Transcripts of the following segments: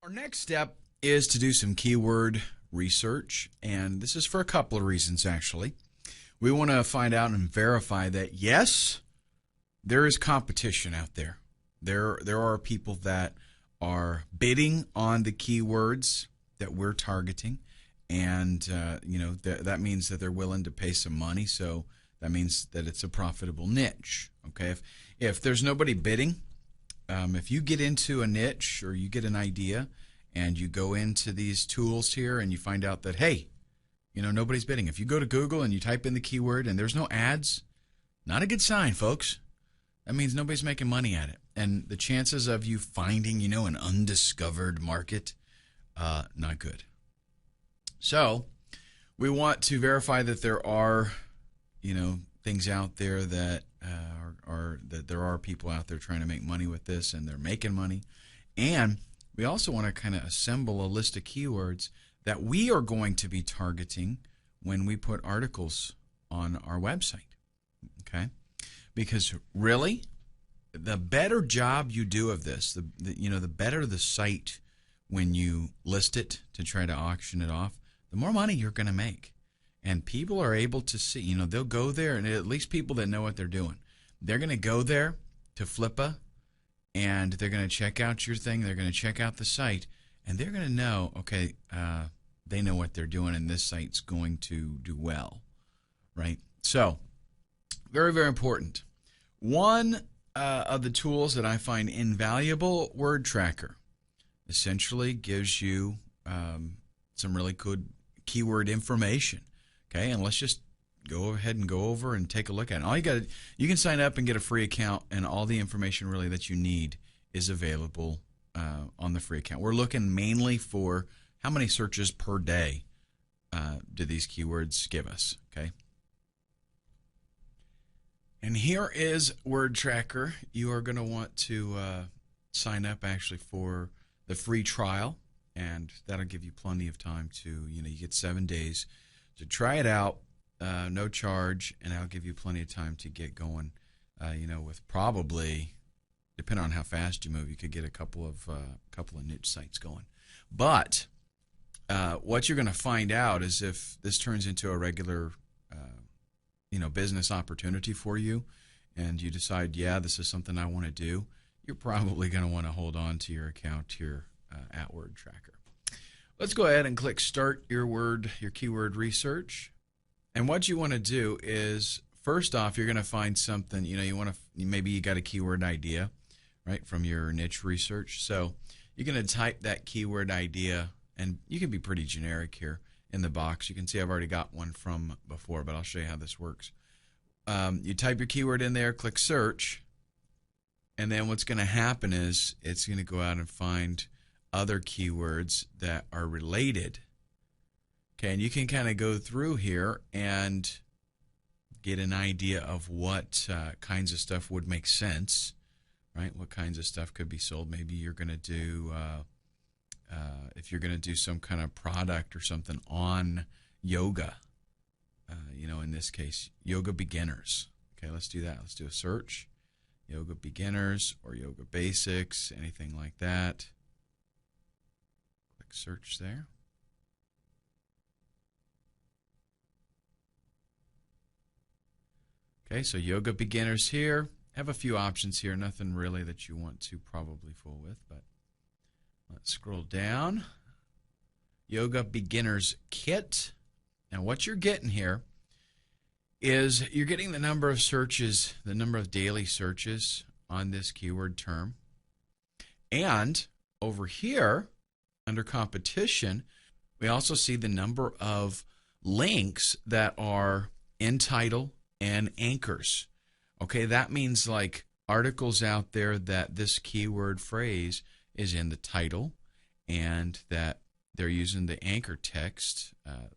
Our next step is to do some keyword research, and this is for a couple of reasons actually. We want to find out and verify that yes, there is competition out there. There are people that are bidding on the keywords that we're targeting, and that means that they're willing to pay some money. So that means that it's a profitable niche. Okay, if there's nobody bidding, if you get into a niche or you get an idea and you go into these tools here and you find out that, hey, nobody's bidding. If you go to Google and you type in the keyword and there's no ads, not a good sign, folks. That means nobody's making money at it. And the chances of you finding, an undiscovered market, not good. So we want to verify that there are, things out there that that there are people out there trying to make money with this, and they're making money. And we also want to kind of assemble a list of keywords that we are going to be targeting when we put articles on our website. Okay? Because really, the better job you do of this, the better the site when you list it to try to auction it off, the more money you're going to make. And people are able to see, they'll go there, and at least people that know what they're doing, they're going to go there to Flippa, and they're going to check out your thing, they're going to check out the site, and they're going to know, okay, they know what they're doing, and this site's going to do well, right? So, very, very important. One of the tools that I find invaluable, Word Tracker, essentially gives you some really good keyword information. Okay, and let's just go ahead and go over and take a look at it. You can sign up and get a free account, and all the information really that you need is available on the free account. We're looking mainly for how many searches per day do these keywords give us. Okay. And here is Word Tracker. You are going to want to sign up actually for the free trial, and that'll give you plenty of time to, you get 7 days to try it out, no charge, and that'll give you plenty of time to get going, with probably, depending on how fast you move, you could get a couple of niche sites going. But what you're going to find out is if this turns into a regular business opportunity for you, and you decide, yeah, this is something I want to do, you're probably going to want to hold on to your account here at Word Tracker. Let's go ahead and click Start your keyword research. And what you want to do is, first off, you're going to find something. Maybe you got a keyword idea, right, from your niche research. So you're going to type that keyword idea, and you can be pretty generic here in the box. You can see I've already got one from before, but I'll show you how this works. You type your keyword in there, click search, and then what's going to happen is it's going to go out and find other keywords that are related. Okay, and you can kind of go through here and get an idea of what kinds of stuff would make sense, right? What kinds of stuff could be sold. Maybe you're going to do if you're going to do some kind of product or something on yoga, in this case, yoga beginners. Okay, let's do that. Let's do a search. Yoga beginners or yoga basics, anything like that. Click search there. Okay, so yoga beginners here. Have a few options here. Nothing really that you want to probably fool with, but let's scroll down. Yoga beginners kit. And what you're getting here is you're getting the number of searches, the number of daily searches on this keyword term. And over here, under competition, we also see the number of links that are in title and anchors. Okay, that means like articles out there that this keyword phrase is in the title, and that they're using the anchor text,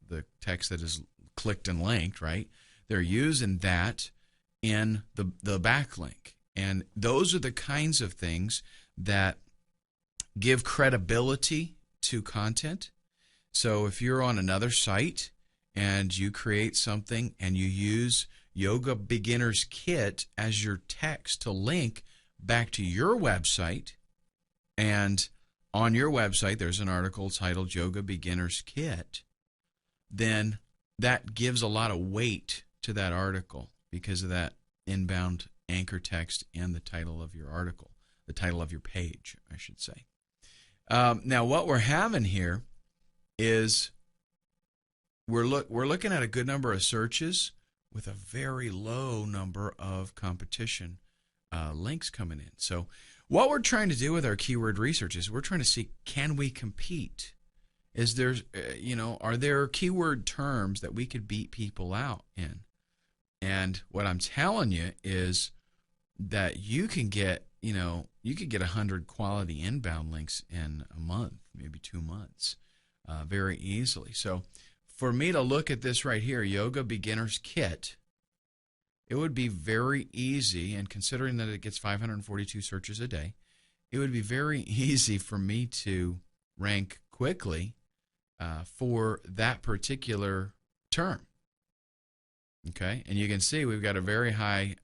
the text that is clicked and linked, right? They're using that in the backlink. And those are the kinds of things that give credibility to content. So if you're on another site and you create something and you use Yoga Beginners Kit as your text to link back to your website, and on your website there's an article titled Yoga Beginner's Kit, then that gives a lot of weight to that article because of that inbound anchor text and the title of your article, the title of your page, I should say. Now, what we're having here is we're looking at a good number of searches with a very low number of competition links coming in. So what we're trying to do with our keyword research is we're trying to see, can we compete? Is there, are there keyword terms that we could beat people out in? And what I'm telling you is that you can get, you could get 100 quality inbound links in a month, maybe 2 months, very easily. So for me to look at this right here, Yoga Beginner's Kit, it would be very easy, and considering that it gets 542 searches a day, it would be very easy for me to rank quickly for that particular term. Okay, and you can see we've got a very high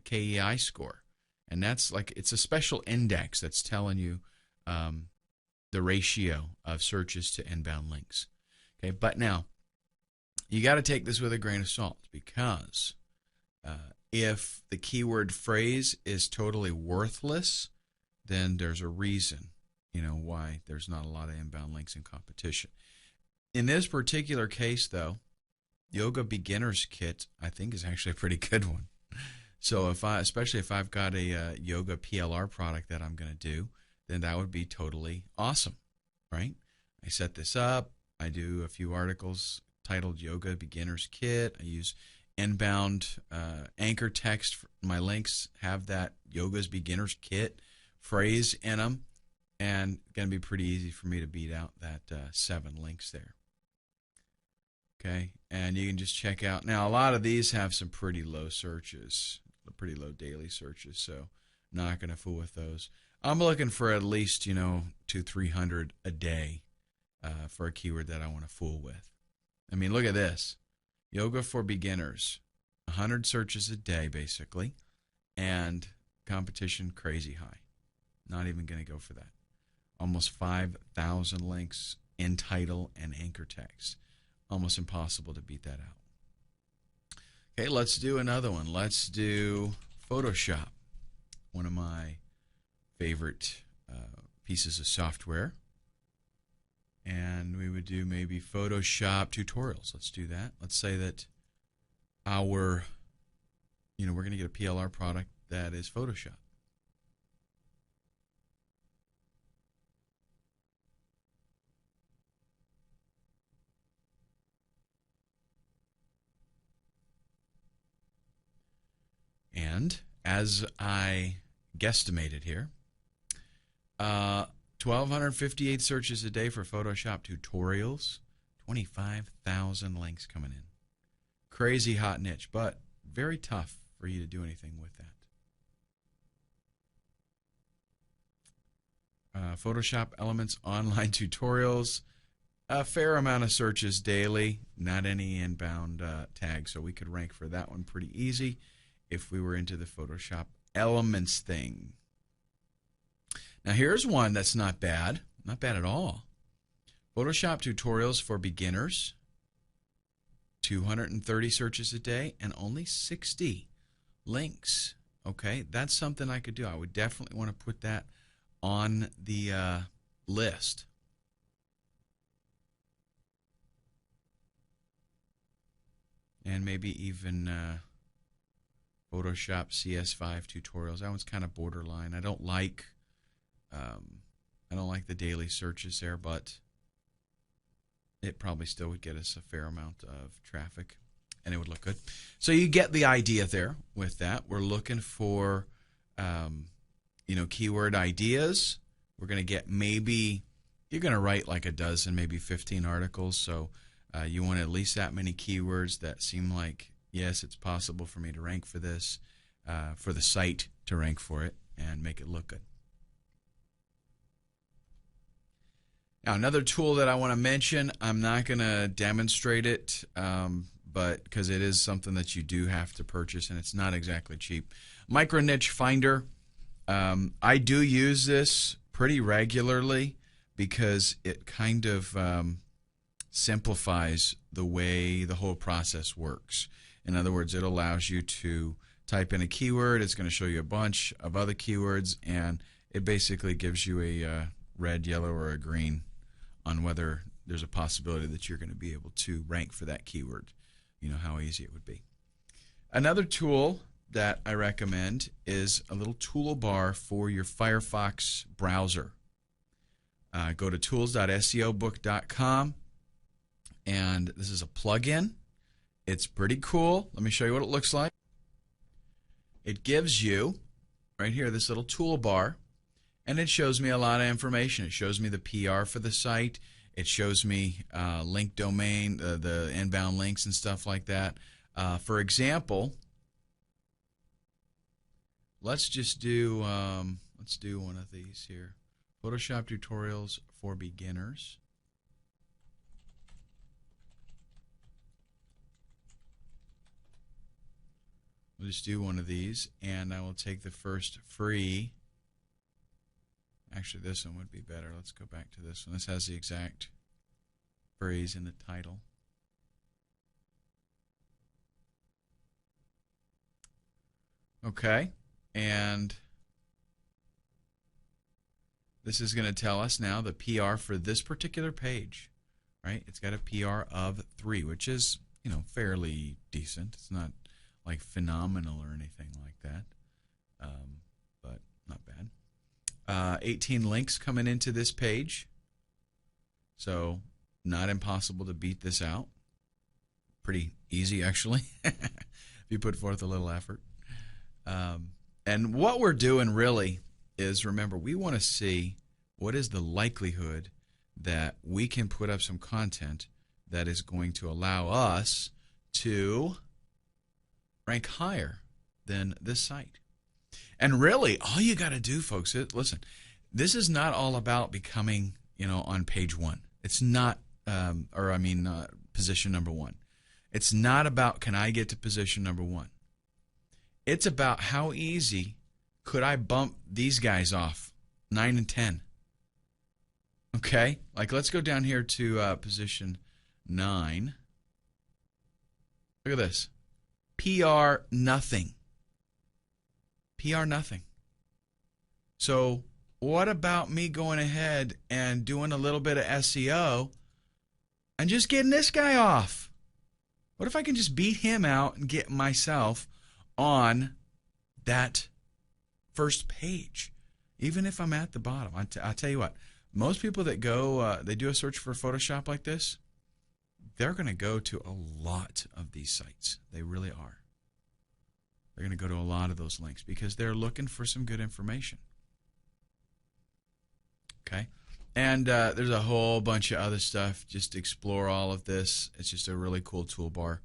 KEI score, and that's like, it's a special index that's telling you the ratio of searches to inbound links. Okay, but now you got to take this with a grain of salt, because if the keyword phrase is totally worthless, then there's a reason, why there's not a lot of inbound links in competition. In this particular case, though, Yoga Beginner's Kit, I think, is actually a pretty good one. So especially if I've got a yoga PLR product that I'm going to do, then that would be totally awesome, right? I set this up. I do a few articles titled Yoga Beginner's Kit. I use inbound anchor text. My links have that Yoga's Beginner's Kit phrase in them, and it's going to be pretty easy for me to beat out that 7 links there. Okay, and you can just check out. Now, a lot of these have some pretty low searches, pretty low daily searches, so I'm not going to fool with those. I'm looking for at least, 200-300 a day for a keyword that I want to fool with. I mean, look at this. Yoga for beginners, 100 searches a day, basically, and competition crazy high. Not even going to go for that. Almost 5,000 links in title and anchor text. Almost impossible to beat that out. Okay, let's do another one. Let's do Photoshop, one of my favorite pieces of software. And we would do maybe Photoshop tutorials. Let's do that. Let's say that we're going to get a PLR product that is Photoshop. And as I guesstimated here, 1,258 searches a day for Photoshop tutorials, 25,000 links coming in. Crazy hot niche, but very tough for you to do anything with that. Photoshop Elements online tutorials, a fair amount of searches daily, not any inbound tags, so we could rank for that one pretty easy if we were into the Photoshop Elements thing. Now here's one that's not bad at all. Photoshop tutorials for beginners, 230 searches a day and only 60 links. Okay, that's something I could do. I would definitely want to put that on the list. And maybe even Photoshop CS5 tutorials. That one's kind of borderline. I don't like the daily searches there, but it probably still would get us a fair amount of traffic, and it would look good. So you get the idea there with that. We're looking for keyword ideas. We're going to get, maybe you're going to write like a dozen, maybe 15 articles. So you want at least that many keywords that seem like, yes, it's possible for me to rank for this, for the site to rank for it and make it look good. Now, another tool that I want to mention, I'm not going to demonstrate it, but because it is something that you do have to purchase, and it's not exactly cheap. Micro Niche Finder. I do use this pretty regularly, because it kind of simplifies the way the whole process works. In other words, it allows you to type in a keyword. It's going to show you a bunch of other keywords, and it basically gives you a red, yellow, or a green on whether there's a possibility that you're going to be able to rank for that keyword. You know how easy it would be. Another tool that I recommend is a little toolbar for your Firefox browser. Go to tools.seobook.com, and this is a plugin. It's pretty cool. Let me show you what it looks like. It gives you, right here, this little toolbar, and it shows me a lot of information. It shows me the PR for the site. It shows me link domain, the inbound links and stuff like that. For example, let's just do one of these here. Photoshop tutorials for beginners. We'll just do one of these, and I will take the first free. Actually, this one would be better. Let's go back to this one. This has the exact phrase in the title. Okay, and this is going to tell us now the PR for this particular page, right? It's got a PR of 3, which is, you know, fairly decent. It's not like phenomenal or anything like that, but not bad. 18 links coming into this page, so not impossible to beat this out. Pretty easy, actually, if you put forth a little effort. And what we're doing really is, remember, we want to see what is the likelihood that we can put up some content that is going to allow us to rank higher than this site. And really, all you got to do, folks, listen, this is not all about becoming, on page 1. It's not, position number 1. It's not about, can I get to position number 1? It's about how easy could I bump these guys off, 9 and 10. Okay, like let's go down here to position 9. Look at this. PR nothing. PR nothing. So what about me going ahead and doing a little bit of SEO and just getting this guy off? What if I can just beat him out and get myself on that first page, even if I'm at the bottom? I'll tell you what, most people that go, they do a search for Photoshop like this, they're going to go to a lot of these sites. They really are. They're going to go to a lot of those links because they're looking for some good information. Okay? And there's a whole bunch of other stuff. Just explore all of this. It's just a really cool toolbar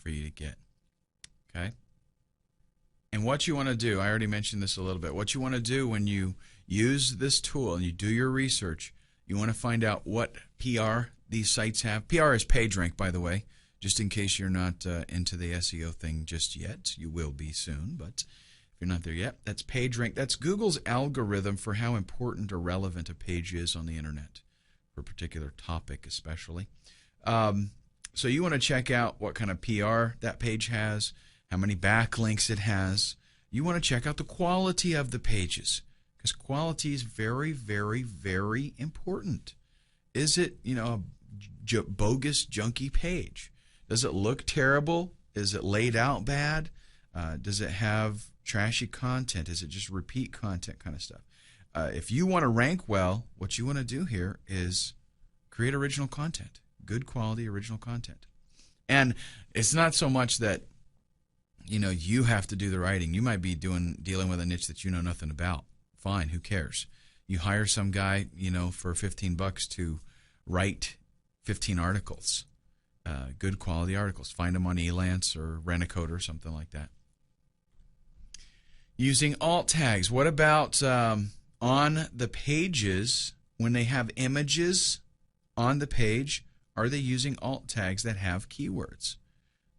for you to get. Okay? And what you want to do, I already mentioned this a little bit, what you want to do when you use this tool and you do your research, you want to find out what PR these sites have. PR is PageRank, by the way, just in case you're not into the SEO thing just yet. You will be soon, but if you're not there yet, that's PageRank. That's Google's algorithm for how important or relevant a page is on the internet, for a particular topic especially. So you want to check out what kind of PR that page has, how many backlinks it has. You want to check out the quality of the pages, because quality is very, very, very important. Is it, a bogus, junky page? Does it look terrible? Is it laid out bad? Does it have trashy content? Is it just repeat content kind of stuff? If you want to rank well, what you want to do here is create original content, good quality original content. And it's not so much that you have to do the writing. You might be dealing with a niche that you know nothing about. Fine, who cares? You hire some guy, for $15 to write 15 articles, good quality articles. Find them on Elance or Rent-A-Code or something like that. Using alt tags. What about on the pages, when they have images on the page, are they using alt tags that have keywords?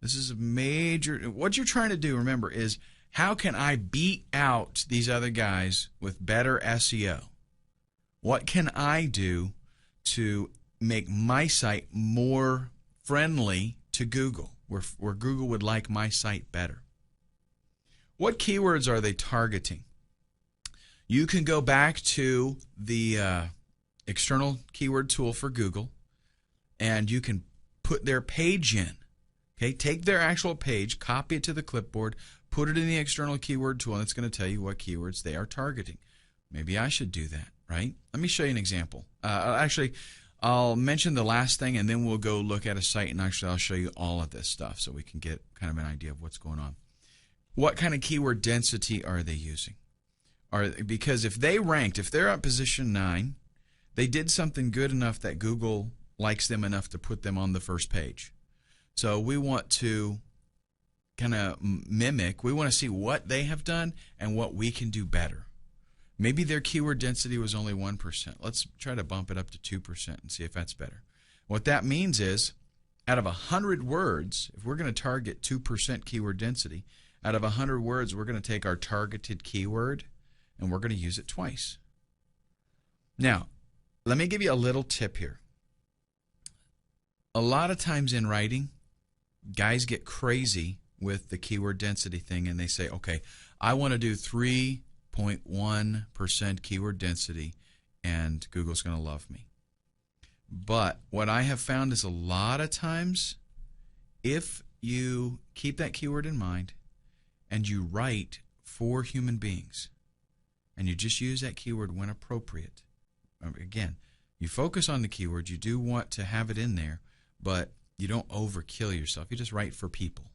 This is a major, what you're trying to do, remember, is how can I beat out these other guys with better SEO? What can I do to make my site more friendly to Google, where Google would like my site better? What keywords are they targeting? You can go back to the external keyword tool for Google, and you can put their page in. Okay, take their actual page, copy it to the clipboard, put it in the external keyword tool, and it's going to tell you what keywords they are targeting. Maybe I should do that, right? Let me show you an example. Actually, I'll mention the last thing, and then we'll go look at a site, and actually I'll show you all of this stuff so we can get kind of an idea of what's going on. What kind of keyword density are they using? Because if they're at position 9, they did something good enough that Google likes them enough to put them on the first page. So we want to kind of mimic, we want to see what they have done and what we can do better. Maybe their keyword density was only 1%. Let's try to bump it up to 2% and see if that's better. What that means is, out of 100 words, if we're going to target 2% keyword density, out of 100 words, we're going to take our targeted keyword and we're going to use it twice. Now, let me give you a little tip here. A lot of times in writing, guys get crazy with the keyword density thing and they say, okay, I want to do 3.1% keyword density and Google's going to love me. But what I have found is a lot of times, if you keep that keyword in mind and you write for human beings and you just use that keyword when appropriate, again, you focus on the keyword, you do want to have it in there, but you don't overkill yourself. You just write for people.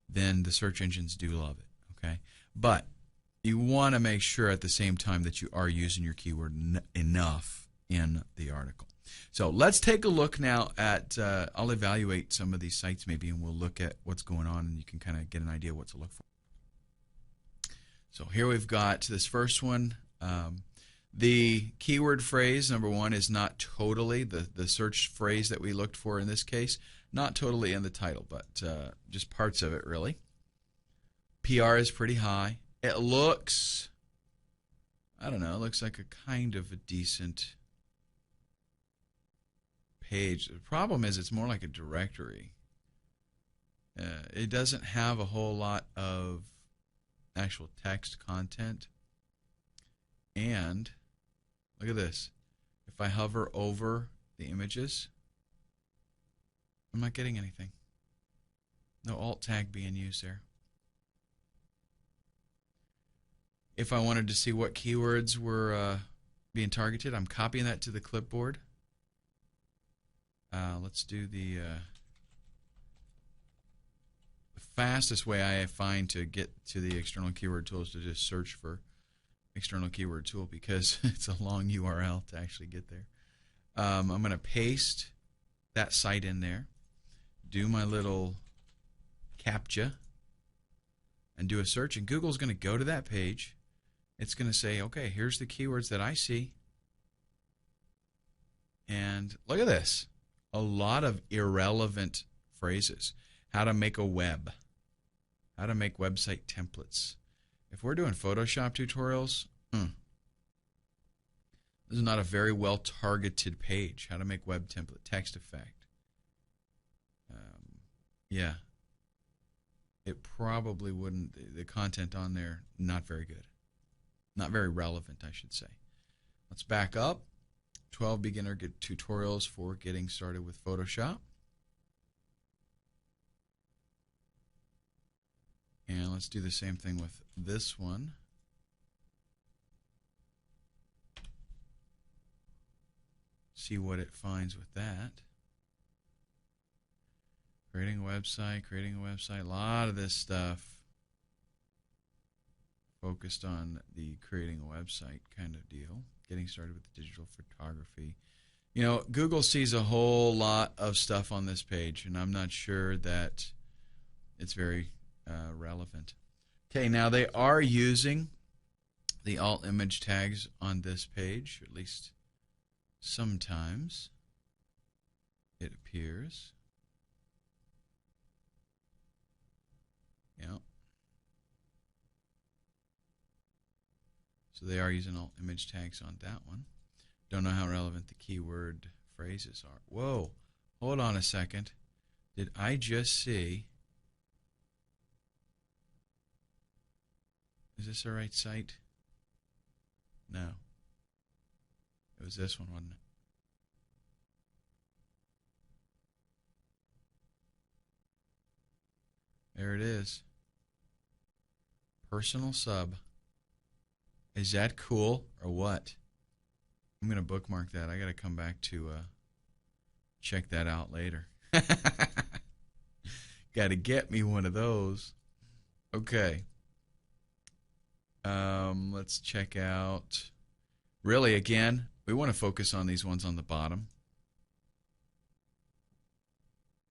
Then the search engines do love it, okay? But you want to make sure at the same time that you are using your keyword enough in the article. So let's take a look now at, I'll evaluate some of these sites maybe, and we'll look at what's going on, and you can kind of get an idea what to look for. So here we've got this first one. The keyword phrase, number 1, is not totally, the search phrase that we looked for in this case, not totally in the title, but just parts of it really. PR is pretty high. It looks, I don't know, it looks like a kind of a decent page. The problem is it's more like a directory. It doesn't have a whole lot of actual text content. And look at this. If I hover over the images, I'm not getting anything. No alt tag being used there. If I wanted to see what keywords were being targeted, I'm copying that to the clipboard. Let's do the fastest way I find to get to the external keyword tool is to just search for external keyword tool, because it's a long URL to actually get there. I'm going to paste that site in there, do my little CAPTCHA, and do a search, and Google's going to go to that page. It's going to say, okay, here's the keywords that I see. And look at this. A lot of irrelevant phrases. How to make a web. How to make website templates. If we're doing Photoshop tutorials, this is not a very well targeted page. How to make web template, text effect. Yeah, it probably wouldn't, the content on there, not very good. Not very relevant, I should say. Let's back up. 12 beginner tutorials for getting started with Photoshop. And let's do the same thing with this one. See what it finds with that. Creating a website, a lot of this stuff focused on the creating a website kind of deal. Getting started with digital photography. You know, Google sees a whole lot of stuff on this page, and I'm not sure that it's very relevant. Okay, now they are using the alt image tags on this page, at least sometimes it appears. Yeah. So they are using alt image tags on that one. Don't know how relevant the keyword phrases are. Whoa, hold on a second. Did I just see? Is this the right site? No. It was this one, wasn't it? There it is. Personal sub. Is that cool or what? I'm going to bookmark that. I got to come back to check that out later. Got to get me one of those. Okay. Let's check out. Really, again, we want to focus on these ones on the bottom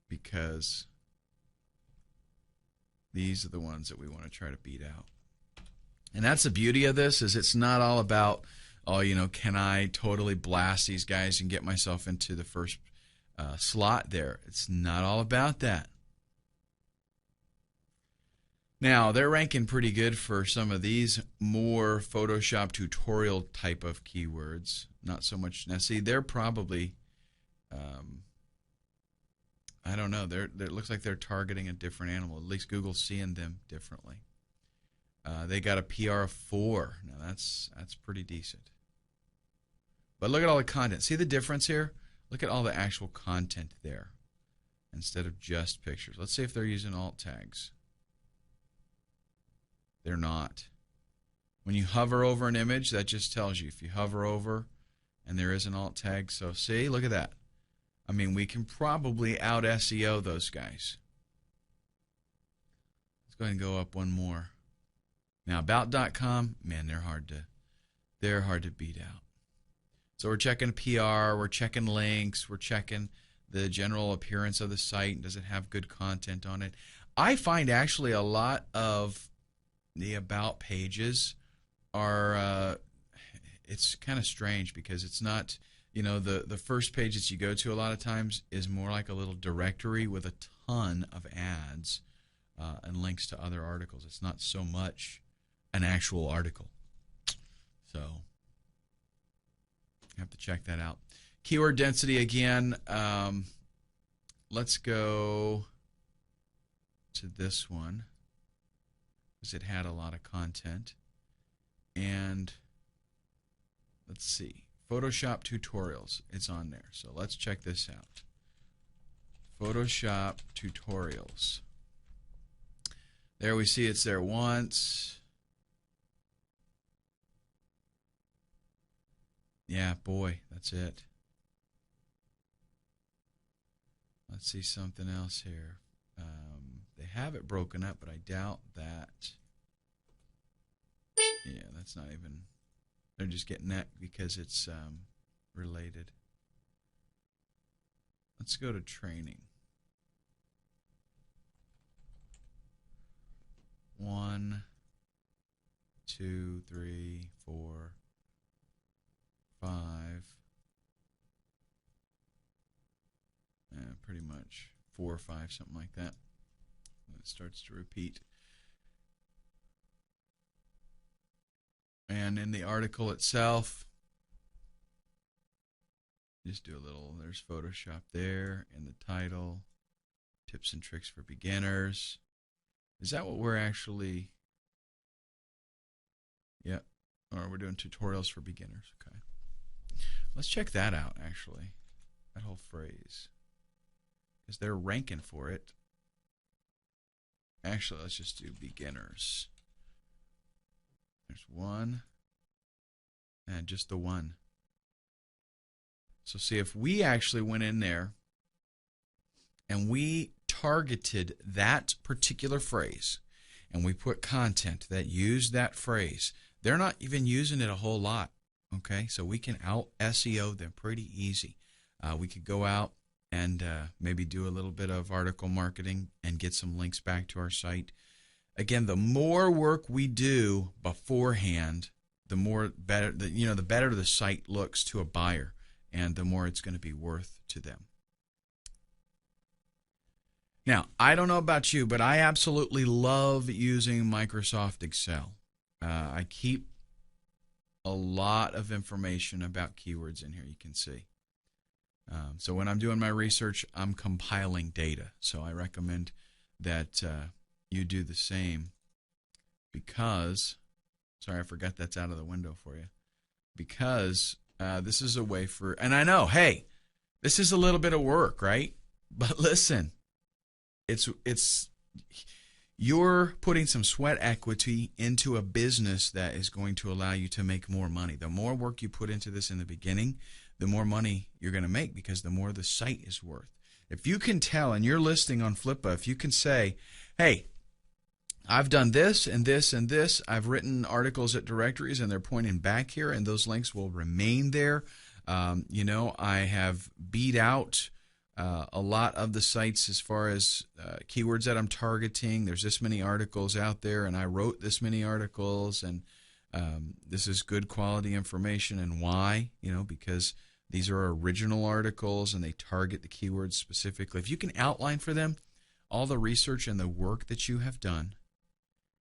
because these are the ones that we want to try to beat out. And that's the beauty of this, is it's not all about, oh, you know, can I totally blast these guys and get myself into the first slot there. It's not all about that. Now, they're ranking pretty good for some of these more Photoshop tutorial type of keywords. Not so much. Now, see, they're probably, I don't know. It looks like they're targeting a different animal. At least Google's seeing them differently. They got a PR of 4. Now, that's pretty decent. But look at all the content. See the difference here? Look at all the actual content there instead of just pictures. Let's see if they're using alt tags. They're not. When you hover over an image, that just tells you. If you hover over and there is an alt tag, so see, look at that. I mean, we can probably out SEO those guys. Let's go ahead and go up one more. Now, about.com, man, they're hard to beat out. So we're checking PR, we're checking links, we're checking the general appearance of the site. Does it have good content on it? I find actually a lot of the about pages are, it's kind of strange because it's not, you know, the first page that you go to a lot of times is more like a little directory with a ton of ads and links to other articles. It's not so much an actual article. So you have to check that out. Keyword density again. Let's go to this one because it had a lot of content. And let's see. Photoshop tutorials. It's on there. So let's check this out. Photoshop tutorials. There we see it's there once. Yeah, boy, that's it. Let's see something else here. They have it broken up, but I doubt that. Yeah, that's not even. They're just getting that because it's related. Let's go to training. 1, 2, 3, 4, 5. Pretty much 4 or 5, something like that. It starts to repeat. And in the article itself, just do a little, there's Photoshop there in the title, tips and tricks for beginners. Is that what we're actually, yeah, or we're doing tutorials for beginners, okay. Let's check that out, actually, that whole phrase, because they're ranking for it. Actually, let's just do beginners. There's one, and just the one. So see, if we actually went in there and we targeted that particular phrase and we put content that used that phrase, they're not even using it a whole lot, okay? So we can out SEO them pretty easy. We could go out and maybe do a little bit of article marketing and get some links back to our site. Again, the more work we do beforehand, the more better, the better the site looks to a buyer, and the more it's going to be worth to them. Now, I don't know about you, but I absolutely love using Microsoft Excel. I keep a lot of information about keywords in here, you can see. So when I'm doing my research, I'm compiling data. So I recommend that you do the same because, sorry, I forgot that's out of the window for you, because this is a way for, and I know, hey, this is a little bit of work, right? But listen, it's you're putting some sweat equity into a business that is going to allow you to make more money. The more work you put into this in the beginning, the more money you're going to make, because the more the site is worth. If you can tell in your listing on Flippa, if you can say, hey, I've done this and this and this, I've written articles at directories and they're pointing back here and those links will remain there. I have beat out a lot of the sites as far as keywords that I'm targeting. There's this many articles out there and I wrote this many articles, and this is good quality information. And why? Because these are original articles and they target the keywords specifically. If you can outline for them all the research and the work that you have done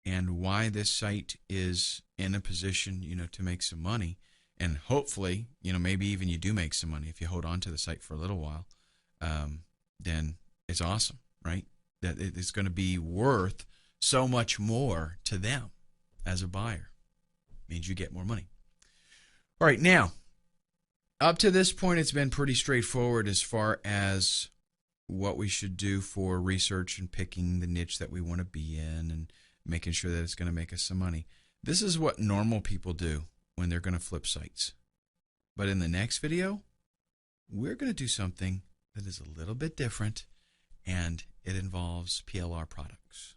and why this site is in a position, to make some money, and hopefully, maybe even you do make some money if you hold on to the site for a little while, then it's awesome, right? That it's going to be worth so much more to them as a buyer. It means you get more money. All right, now, up to this point, it's been pretty straightforward as far as what we should do for research and picking the niche that we want to be in and making sure that it's going to make us some money. This is what normal people do when they're going to flip sites. But in the next video, we're going to do something that is a little bit different, and it involves PLR products.